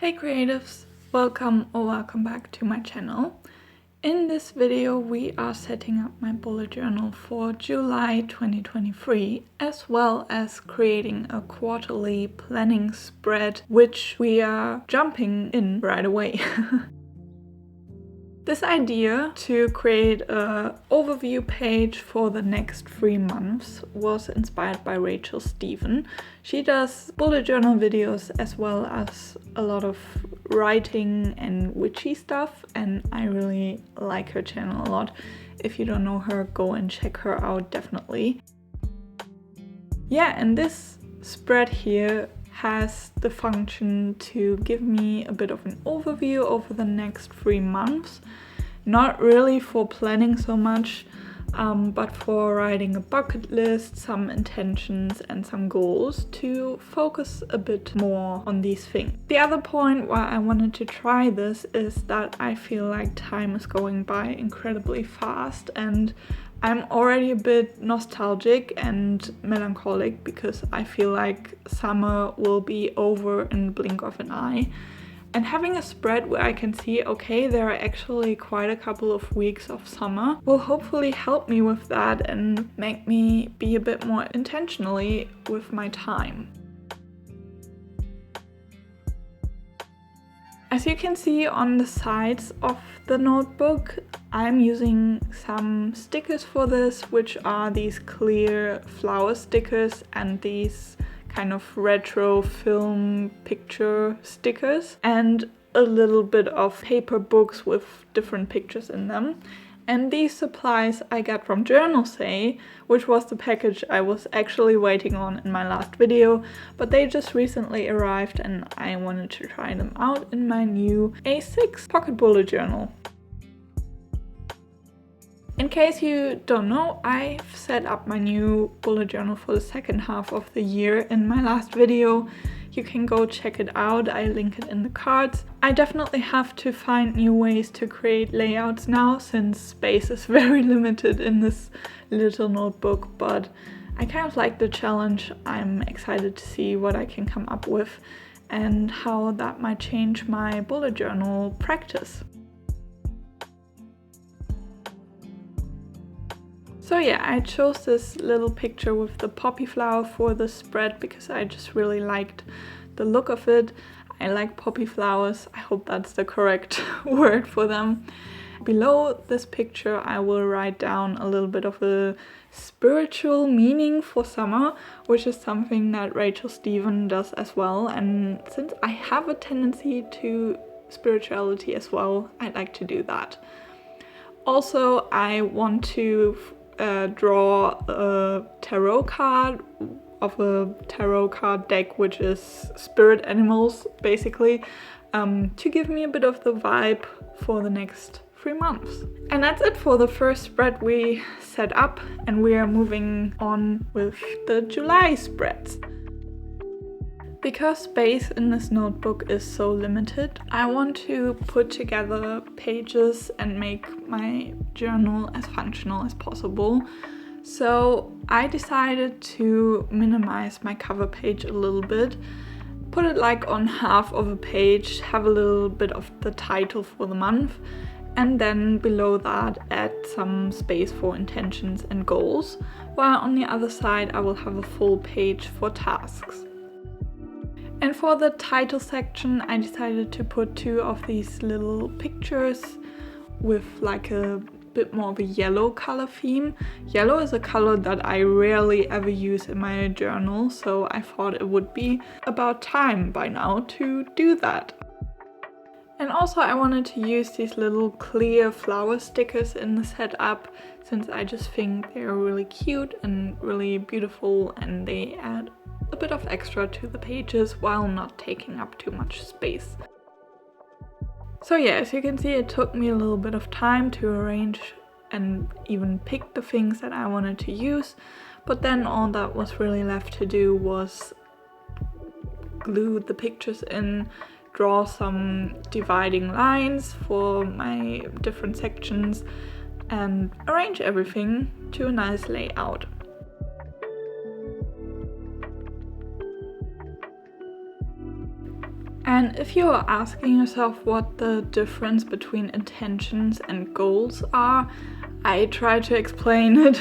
Hey creatives, welcome back to my channel. In this video we are setting up my bullet journal for July 2023, as well as creating a quarterly planning spread, which we are jumping in right away. This idea to create an overview page for the next 3 months was inspired by Rachel Stephen. She does bullet journal videos as well as a lot of writing and witchy stuff, and I really like her channel a lot. If you don't know her, go and check her out definitely. Yeah, and this spread here has the function to give me a bit of an overview over the next 3 months. Not really for planning so much, but for writing a bucket list, some intentions and some goals to focus a bit more on these things. The other point why I wanted to try this is that I feel like time is going by incredibly fast, and I'm already a bit nostalgic and melancholic because I feel like summer will be over in the blink of an eye. And having a spread where I can see, okay, there are actually quite a couple of weeks of summer will hopefully help me with that and make me be a bit more intentionally with my time. As you can see on the sides of the notebook, I'm using some stickers for this, which are these clear flower stickers and these kind of retro film picture stickers, and a little bit of paper books with different pictures in them. And these supplies I got from Journal Say, which was the package I was actually waiting on in my last video, but they just recently arrived and I wanted to try them out in my new A6 pocket bullet journal. In case you don't know, I've set up my new bullet journal for the second half of the year in my last video. You can go check it out, I link it in the cards. I definitely have to find new ways to create layouts now, since space is very limited in this little notebook, but I kind of like the challenge. I'm excited to see what I can come up with and how that might change my bullet journal practice. So yeah, I chose this little picture with the poppy flower for the spread because I just really liked the look of it. I like poppy flowers, I hope that's the correct word for them. Below this picture I will write down a little bit of a spiritual meaning for summer, which is something that Rachel Stephen does as well, and since I have a tendency to spirituality as well, I like to do that. Also, I want to draw a tarot card of a tarot card deck, which is spirit animals basically, to give me a bit of the vibe for the next 3 months. And that's it for the first spread we set up, and we are moving on with the July spreads. Because space in this notebook is so limited, I want to put together pages and make my journal as functional as possible. So I decided to minimize my cover page a little bit, put it like on half of a page, have a little bit of the title for the month, and then below that add some space for intentions and goals, while on the other side I will have a full page for tasks. And for the title section, I decided to put 2 of these little pictures with like a bit more of a yellow color theme. Yellow is a color that I rarely ever use in my journal, so I thought it would be about time by now to do that. And also I wanted to use these little clear flower stickers in the setup, since I just think they're really cute and really beautiful, and they add a bit of extra to the pages while not taking up too much space. So yeah, as you can see, it took me a little bit of time to arrange and even pick the things that I wanted to use, but then all that was really left to do was glue the pictures in, draw some dividing lines for my different sections, and arrange everything to a nice layout. And if you're asking yourself what the difference between intentions and goals are, I try to explain it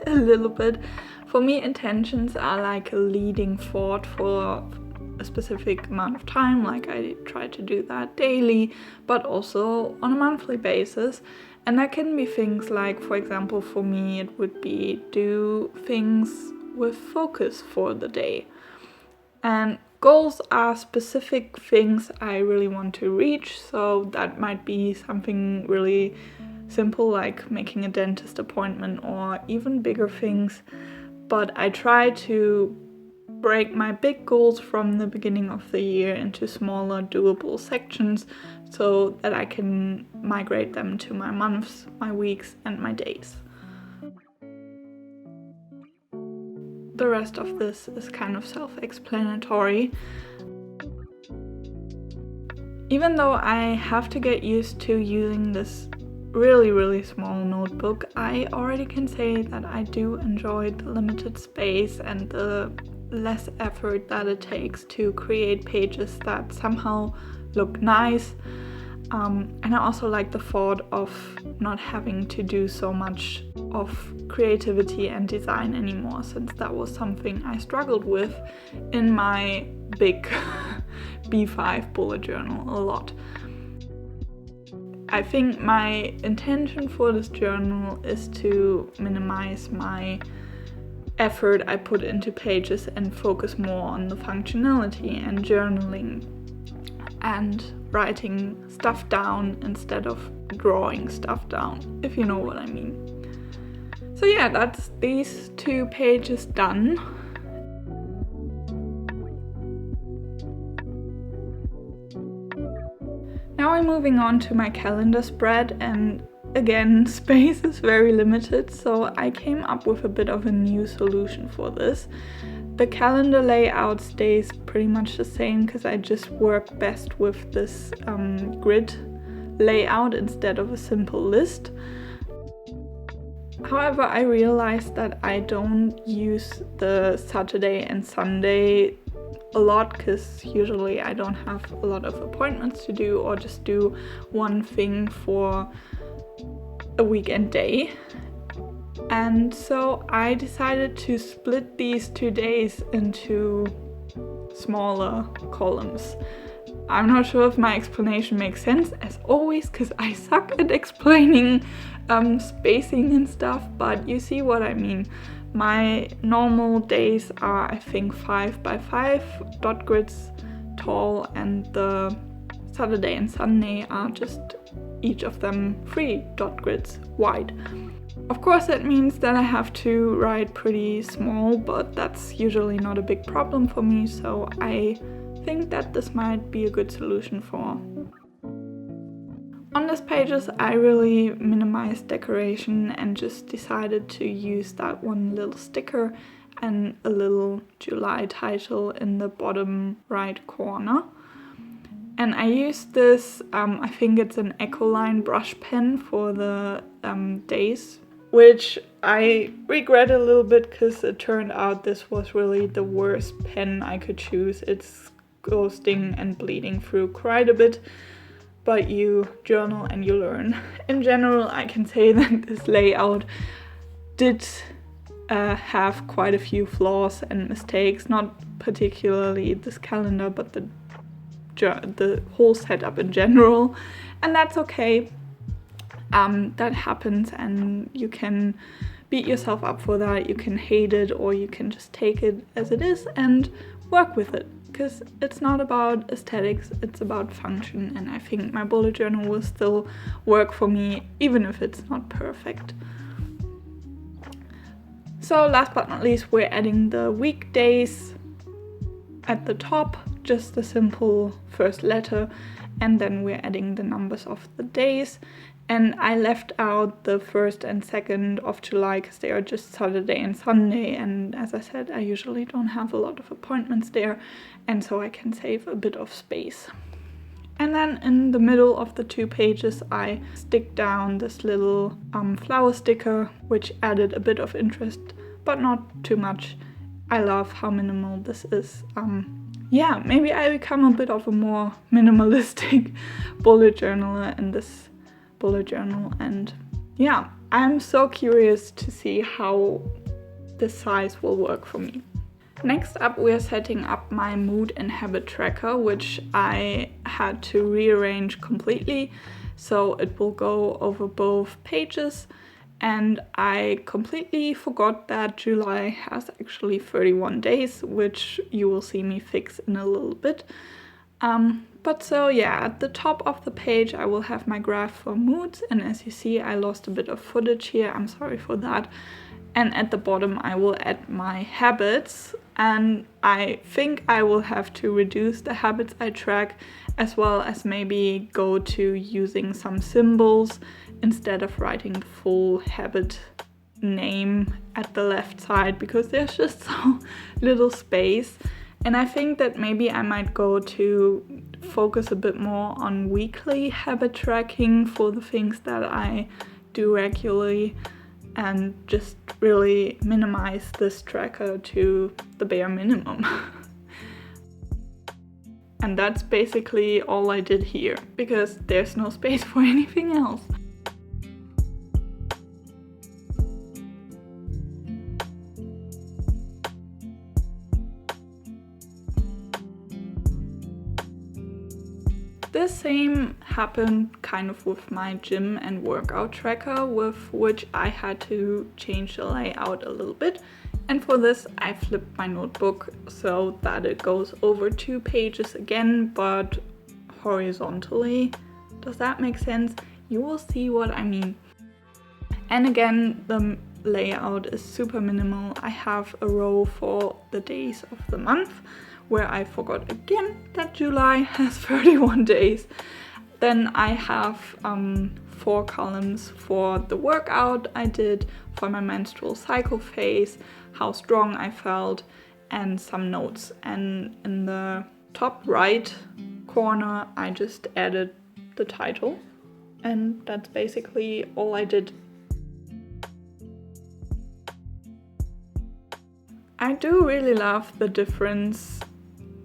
a little bit. For me, intentions are like a leading thought for a specific amount of time, like I try to do that daily, but also on a monthly basis. And that can be things like, for example, for me, it would be do things with focus for the day. And goals are specific things I really want to reach, so that might be something really simple like making a dentist appointment or even bigger things. But I try to break my big goals from the beginning of the year into smaller doable sections so that I can migrate them to my months, my weeks and my days. The rest of this is kind of self-explanatory. Even though I have to get used to using this really small notebook, I already can say that I do enjoy the limited space and the less effort that it takes to create pages that somehow look nice. And I also like the thought of not having to do so much of creativity and design anymore, since that was something I struggled with in my big B5 bullet journal a lot. I think my intention for this journal is to minimize my effort I put into pages and focus more on the functionality and journaling and writing stuff down instead of drawing stuff down, if you know what I mean. So yeah, that's these 2 pages done. Now I'm moving on to my calendar spread, and again, space is very limited, so I came up with a bit of a new solution for this. The calendar layout stays pretty much the same because I just work best with this grid layout instead of a simple list. However, I realized that I don't use the Saturday and Sunday a lot because usually I don't have a lot of appointments to do or just do one thing for a weekend day. And so I decided to split these 2 days into smaller columns. I'm not sure if my explanation makes sense, as always, because I suck at explaining spacing and stuff, but you see what I mean. My normal days are, I think, 5 by 5 dot grids tall, and the Saturday and Sunday are just each of them 3 dot grids wide. Of course, that means that I have to write pretty small, but that's usually not a big problem for me, so I think that this might be a good solution for. On these pages, I really minimized decoration and just decided to use that one little sticker and a little July title in the bottom right corner. And I used this, I think it's an Ecoline brush pen for the days, which I regret a little bit because it turned out this was really the worst pen I could choose. It's ghosting and bleeding through quite a bit, but you journal and you learn. In general, I can say that this layout did have quite a few flaws and mistakes, not particularly this calendar, but the whole setup in general, and that's okay. That happens, and you can beat yourself up for that. You can hate it, or you can just take it as it is and work with it, because it's not about aesthetics, it's about function, and I think my bullet journal will still work for me even if it's not perfect. So last but not least, we're adding the weekdays at the top, just a simple first letter, and then we're adding the numbers of the days. And I left out the 1st and 2nd of July because they are just Saturday and Sunday, and as I said, I usually don't have a lot of appointments there, and so I can save a bit of space. And then in the middle of the 2 pages I stick down this little flower sticker, which added a bit of interest, but not too much. I love how minimal this is. yeah, maybe I become a bit of a more minimalistic bullet journaler in this bullet journal. And yeah, I'm so curious to see how this size will work for me. Next up, we are setting up my mood and habit tracker, which I had to rearrange completely, so it will go over both pages. And I completely forgot that July has actually 31 days, which you will see me fix in a little bit. But so yeah, at the top of the page I will have my graph for moods, and as you see I lost a bit of footage here, I'm sorry for that. And at the bottom I will add my habits, and I think I will have to reduce the habits I track, as well as maybe go to using some symbols instead of writing the full habit name at the left side, because there's just so little space. And I think that maybe I might go to focus a bit more on weekly habit tracking for the things that I do regularly, and just really minimize this tracker to the bare minimum. And that's basically all I did here, because there's no space for anything else. The same happened kind of with my gym and workout tracker, with which I had to change the layout a little bit. And for this I flipped my notebook so that it goes over 2 pages again, but horizontally. Does that make sense? You will see what I mean. And again, the layout is super minimal. I have a row for the days of the month, where I forgot again that July has 31 days. Then I have 4 columns for the workout I did, for my menstrual cycle phase, how strong I felt, and some notes. And in the top right corner I just added the title, and that's basically all I did. I do really love the difference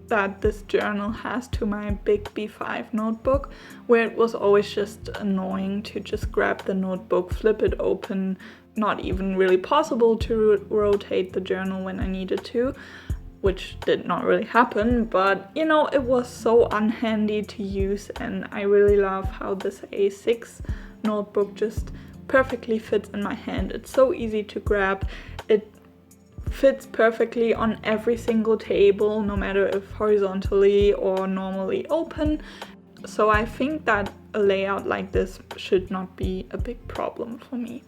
that this journal has to my big B5 notebook, where it was always just annoying to just grab the notebook, flip it open, not even really possible to rotate the journal when I needed to, which did not really happen, but you know, it was so unhandy to use. And I really love how this A6 notebook just perfectly fits in my hand. It's so easy to grab. It fits perfectly on every single table, no matter if horizontally or normally open. So I think that a layout like this should not be a big problem for me.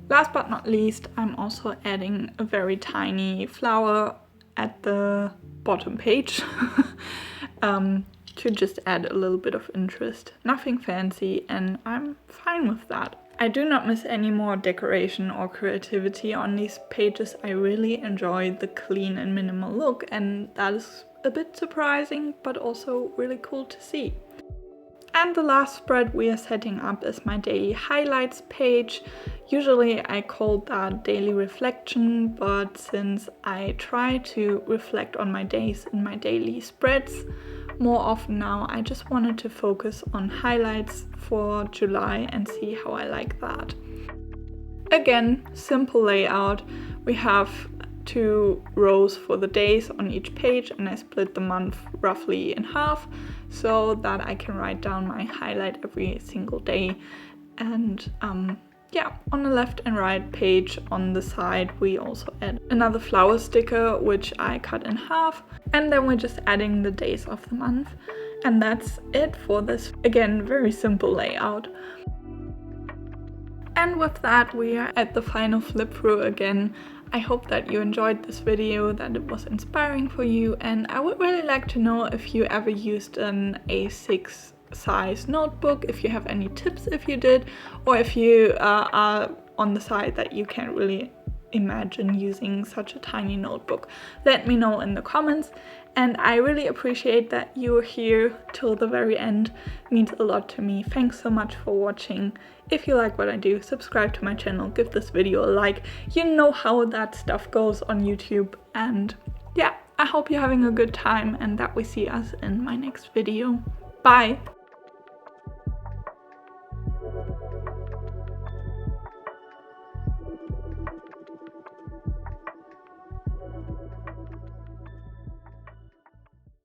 Last but not least, I'm also adding a very tiny flower at the bottom page to just add a little bit of interest. Nothing fancy, and I'm fine with that. I do not miss any more decoration or creativity on these pages. I really enjoy the clean and minimal look, and that is a bit surprising, but also really cool to see. And the last spread we are setting up is my daily highlights page. Usually I call that daily reflection, but since I try to reflect on my days in my daily spreads more often now, I just wanted to focus on highlights for July and see how I like that. Again, simple layout. We have 2 rows for the days on each page, and I split the month roughly in half so that I can write down my highlight every single day. And yeah, on the left and right page on the side we also add another flower sticker, which I cut in half, and then we're just adding the days of the month. And that's it for this, again, very simple layout. And with that we are at the final flip through again. I hope that you enjoyed this video, that it was inspiring for you, and I would really like to know if you ever used an A6 size notebook, if you have any tips if you did, or if you are on the side that you can't really imagine using such a tiny notebook. Let me know in the comments, and I really appreciate that you're here till the very end. It means a lot to me. Thanks so much for watching. If you like what I do, subscribe to my channel, give this video a like. You know how that stuff goes on YouTube, and yeah, I hope you're having a good time and that we see us in my next video. Bye!